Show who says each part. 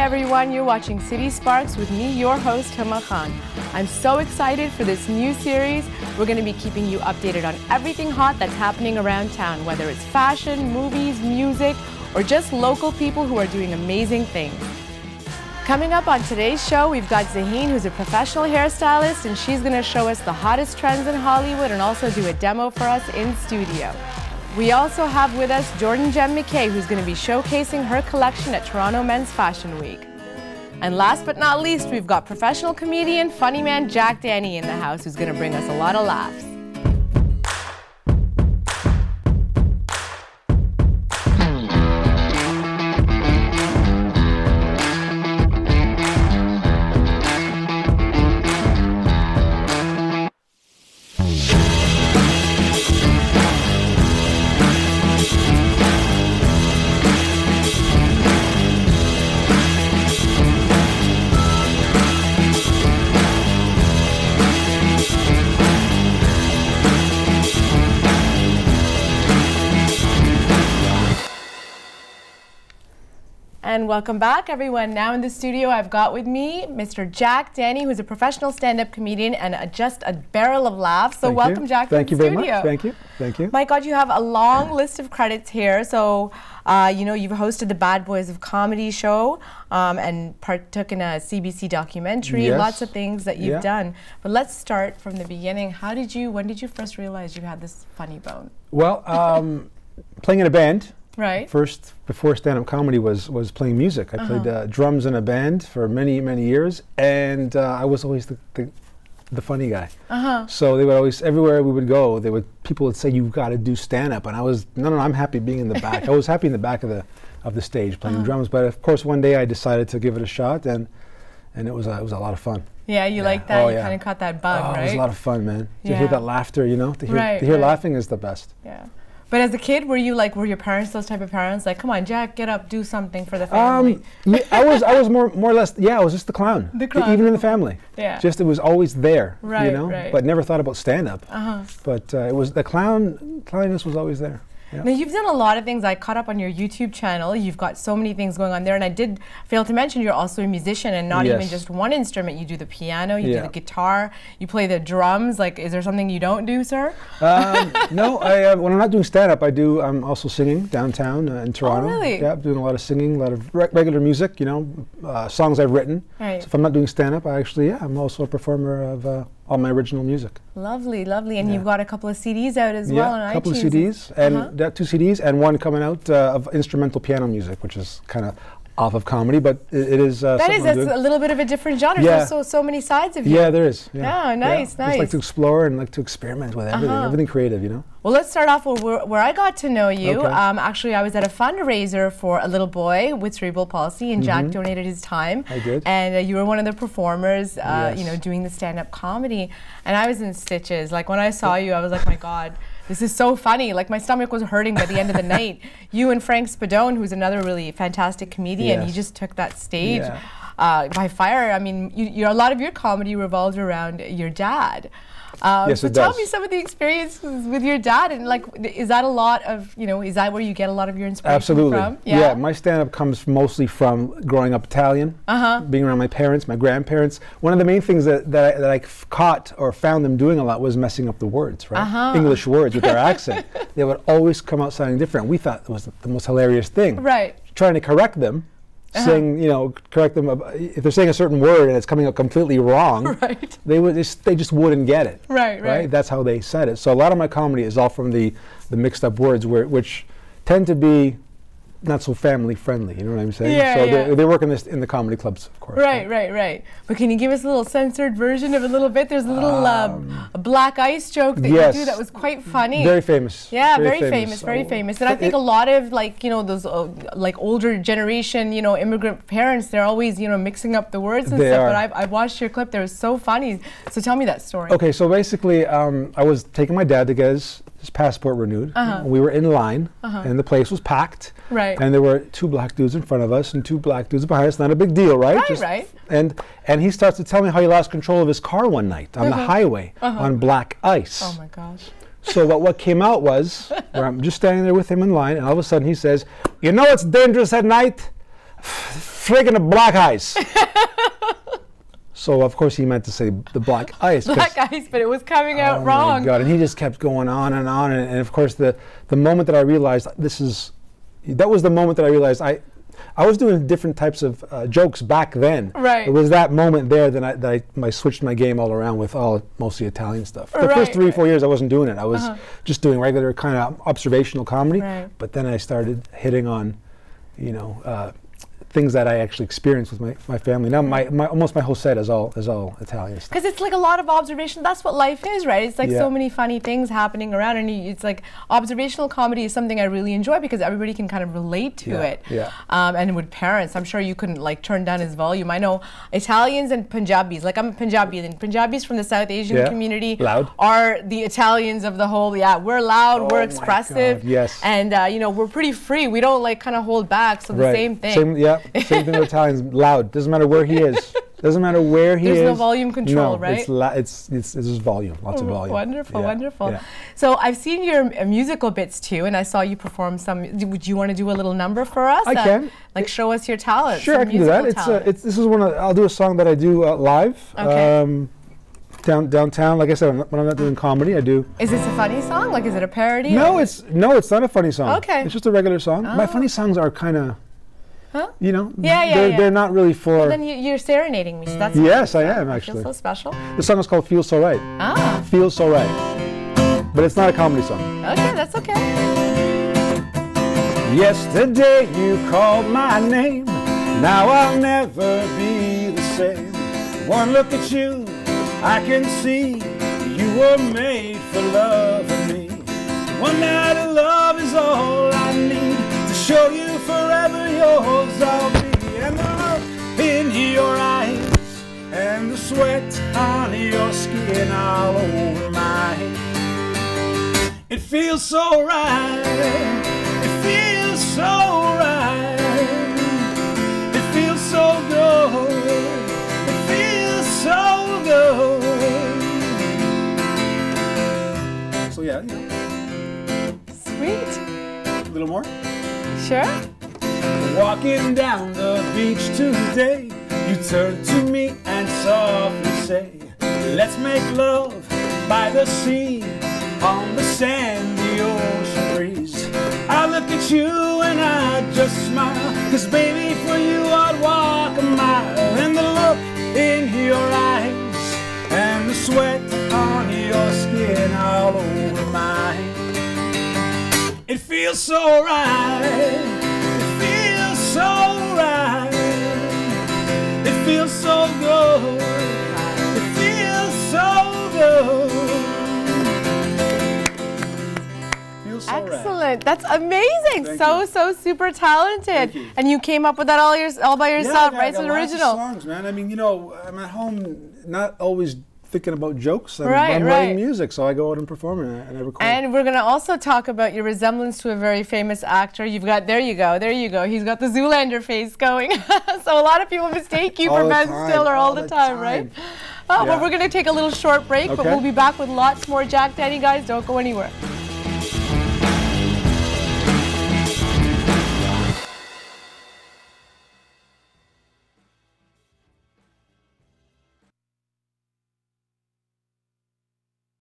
Speaker 1: everyone, you're watching City Sparks with me, your host, Huma Khan. I'm so excited for this new series. We're going to be keeping you updated on everything hot that's happening around town, whether it's fashion, movies, music, or just local people who are doing amazing things. Coming up on today's show, we've got Zaheen, who's a professional hairstylist, and she's going to show us the hottest trends in Hollywood and also do a demo for us in studio. We also have with us Jordan Jem McKay, who's going to be showcasing her collection at Toronto Men's Fashion Week. And last but not least, we've got professional comedian, funny man Jack Dani in the house, who's going to bring us a lot of laughs. And welcome back, everyone. Now in the studio, I've got with me Mr. Jack Dani, who's a professional stand-up comedian and just a barrel of laughs. So welcome, Jack, to the studio.
Speaker 2: Thank you very much. Thank you. Thank you.
Speaker 1: My God, you have a long list of credits here. So, you know, you've hosted the Bad Boys of Comedy show and partook in a CBC documentary.
Speaker 2: Yes.
Speaker 1: Lots of things that you've done. But let's start from the beginning. When did you first realize you had this funny bone?
Speaker 2: Well, playing in a band.
Speaker 1: Right.
Speaker 2: First, before stand-up comedy, was playing music. I played drums in a band for many years, and I was always the funny guy. So they would always, everywhere we would go, people would say, "You've got to do stand-up," and I was, no, I'm happy being in the back. I was happy in the back of the stage playing drums. But of course, one day I decided to give it a shot, and it was a lot of fun.
Speaker 1: Yeah, you like that? You kind of caught that bug, right?
Speaker 2: It was a lot of fun, man. To hear that laughter, you know, to hear laughing is the best.
Speaker 1: Yeah. But as a kid, were your parents those type of parents? Like, come on, Jack, get up, do something for the family.
Speaker 2: Yeah, I was more or less. Yeah, I was just the clown.
Speaker 1: The clown.
Speaker 2: Even in the family.
Speaker 1: Yeah.
Speaker 2: Just it was always there.
Speaker 1: Right.
Speaker 2: You know.
Speaker 1: Right.
Speaker 2: But never thought about stand up. But it was the clowniness was always there. Yeah.
Speaker 1: Now, you've done a lot of things. I caught up on your YouTube channel. You've got so many things going on there. And I did fail to mention you're also a musician, and not even just one instrument. You do the piano, you do the guitar, you play the drums. Like, is there something you don't do, sir?
Speaker 2: No, when I'm not doing stand-up, I'm also singing downtown in Toronto.
Speaker 1: Oh, really?
Speaker 2: Yeah, doing a lot of singing, a lot of regular music, you know, songs I've written.
Speaker 1: Right.
Speaker 2: So if I'm not doing stand-up, I'm also a performer of all my original music.
Speaker 1: Lovely, lovely. And you've got a couple of CDs out as well on iTunes.
Speaker 2: Yeah, a couple of CDs, and 2 CDs, and one coming out of instrumental piano music, which is kind of off of comedy, but it is
Speaker 1: that's a little bit of a different genre.
Speaker 2: Yeah.
Speaker 1: There's so many sides of you.
Speaker 2: Yeah, there is. Yeah.
Speaker 1: Oh, nice, nice.
Speaker 2: I just like to explore and like to experiment with everything creative, you know.
Speaker 1: Well, let's start off with where I got to know you. Okay. Actually, I was at a fundraiser for a little boy with cerebral palsy, and Jack donated his time.
Speaker 2: I did.
Speaker 1: And you were one of the performers, you know, doing the stand-up comedy. And I was in stitches. Like, when I saw you, I was like, my God, this is so funny. Like, my stomach was hurting by the end of the night. You and Frank Spadone, who's another really fantastic comedian, you just took that stage by fire. I mean, a lot of your comedy revolves around your dad.
Speaker 2: Yes,
Speaker 1: so tell me some of the experiences with your dad, and like, is that a lot of, you know, is that where you get a lot of your inspiration
Speaker 2: Absolutely.
Speaker 1: From?
Speaker 2: Yeah, my stand-up comes mostly from growing up Italian, being around my parents, my grandparents. One of the main things that I caught or found them doing a lot was messing up the words, right? English words with their accent. They would always come out sounding different. We thought it was the most hilarious thing.
Speaker 1: Right.
Speaker 2: Trying to correct them. Saying, you know, correct them if they're saying a certain word and it's coming out completely wrong.
Speaker 1: Right.
Speaker 2: They just wouldn't get it.
Speaker 1: Right.
Speaker 2: That's how they said it. So a lot of my comedy is all from the mixed up words, which tend to be not so family friendly, you know what I'm saying?
Speaker 1: Yeah,
Speaker 2: so they work in the comedy clubs, of course.
Speaker 1: Right. But can you give us a little censored version of a little bit? There's a little a black ice joke that you do that was quite funny.
Speaker 2: Very famous.
Speaker 1: Yeah, very famous. And I think a lot of, like, you know, those like older generation, you know, immigrant parents, they're always, you know, mixing up the words and stuff. But I watched your clip. They were so funny. So tell me that story.
Speaker 2: Okay, so basically, I was taking my dad to get his passport renewed. We were in line, and the place was packed.
Speaker 1: Right.
Speaker 2: And there were 2 black dudes in front of us and 2 black dudes behind us. Not a big deal, right?
Speaker 1: Right.
Speaker 2: And he starts to tell me how he lost control of his car one night on the highway on black ice.
Speaker 1: Oh my gosh.
Speaker 2: So what came out was, where I'm just standing there with him in line, and all of a sudden he says, "You know it's dangerous at night? friggin' black ice. So of course he meant to say the black ice.
Speaker 1: Black ice, but it was coming out wrong.
Speaker 2: Oh my God! And he just kept going on, and of course the moment that I realized that was the moment that I realized I was doing different types of jokes back then.
Speaker 1: Right.
Speaker 2: It was that moment there that I switched my game all around with mostly Italian stuff. The first 3-4 years I wasn't doing it. I was just doing regular kind of observational comedy.
Speaker 1: Right.
Speaker 2: But then I started hitting on, you know, things that I actually experienced with my family. Now almost my whole set is all Italian stuff.
Speaker 1: Because it's like a lot of observation. That's what life is, right? It's like so many funny things happening around, and it's like observational comedy is something I really enjoy because everybody can kind of relate to it.
Speaker 2: Yeah.
Speaker 1: And with parents, I'm sure you couldn't like turn down his volume. I know Italians and Punjabis, like I'm a Punjabi, and Punjabis from the South Asian community are the Italians of the whole. Yeah, we're loud, we're expressive,
Speaker 2: yes,
Speaker 1: and you know, we're pretty free. We don't like kind of hold back. So the same thing.
Speaker 2: Same thing with Italians. Loud. Doesn't matter where he is. Doesn't matter where he is.
Speaker 1: There's no volume control, right?
Speaker 2: It's just volume. Lots of volume.
Speaker 1: Wonderful,
Speaker 2: yeah.
Speaker 1: wonderful.
Speaker 2: Yeah.
Speaker 1: So I've seen your musical bits too, and I saw you perform some. Would you want to do a little number for us?
Speaker 2: I can.
Speaker 1: Like show us your talent.
Speaker 2: Sure, I can do that. This is I'll do a song that I do live.
Speaker 1: Okay.
Speaker 2: Downtown, like I said, when I'm not doing comedy, I do.
Speaker 1: Is this a funny song? Like, is it a parody?
Speaker 2: No, it's not a funny song.
Speaker 1: Okay.
Speaker 2: It's just a regular song. My funny songs are kind of.
Speaker 1: Huh?
Speaker 2: You know,
Speaker 1: yeah.
Speaker 2: They're not really for.
Speaker 1: Well, then you're serenading me. So that's
Speaker 2: yes, I am actually.
Speaker 1: I feel so special.
Speaker 2: The song is called "Feels So Right."
Speaker 1: Ah.
Speaker 2: Feels so right, but it's not a comedy song.
Speaker 1: Okay, that's okay.
Speaker 2: Yesterday you called my name. Now I'll never be the same. One look at you, I can see you were made for loving me. One night of love is all I need to show you forever yours I'll be. And the look in your eyes and the sweat on your skin all over mine. It feels so right. It feels so right. It feels so good. It feels so good. So yeah.
Speaker 1: Sweet.
Speaker 2: A little more?
Speaker 1: Sure.
Speaker 2: Walking down the beach today, you turn to me and softly say, let's make love by the sea, on the sandy ocean breeze. I look at you and I just smile, 'cause baby for you I'd walk a mile. And the look in your eyes and the sweat on your skin all over mine. It feels so right. It feels so right. It feels so good. It feels so good. Feels so
Speaker 1: Excellent.
Speaker 2: right.
Speaker 1: That's amazing. So super talented.
Speaker 2: You.
Speaker 1: And you came up with that all by yourself, right? So original.
Speaker 2: Songs, man. I mean, you know, I'm at home not always thinking about jokes. I'm
Speaker 1: Right.
Speaker 2: writing music, so I go out and perform and I record.
Speaker 1: And we're going to also talk about your resemblance to a very famous actor. You've got, there you go. He's got the Zoolander face going. So a lot of people mistake you for Ben Stiller all the time, right? Well, we're going to take a little short break, but we'll be back with lots more Jack Dani, guys. Don't go anywhere.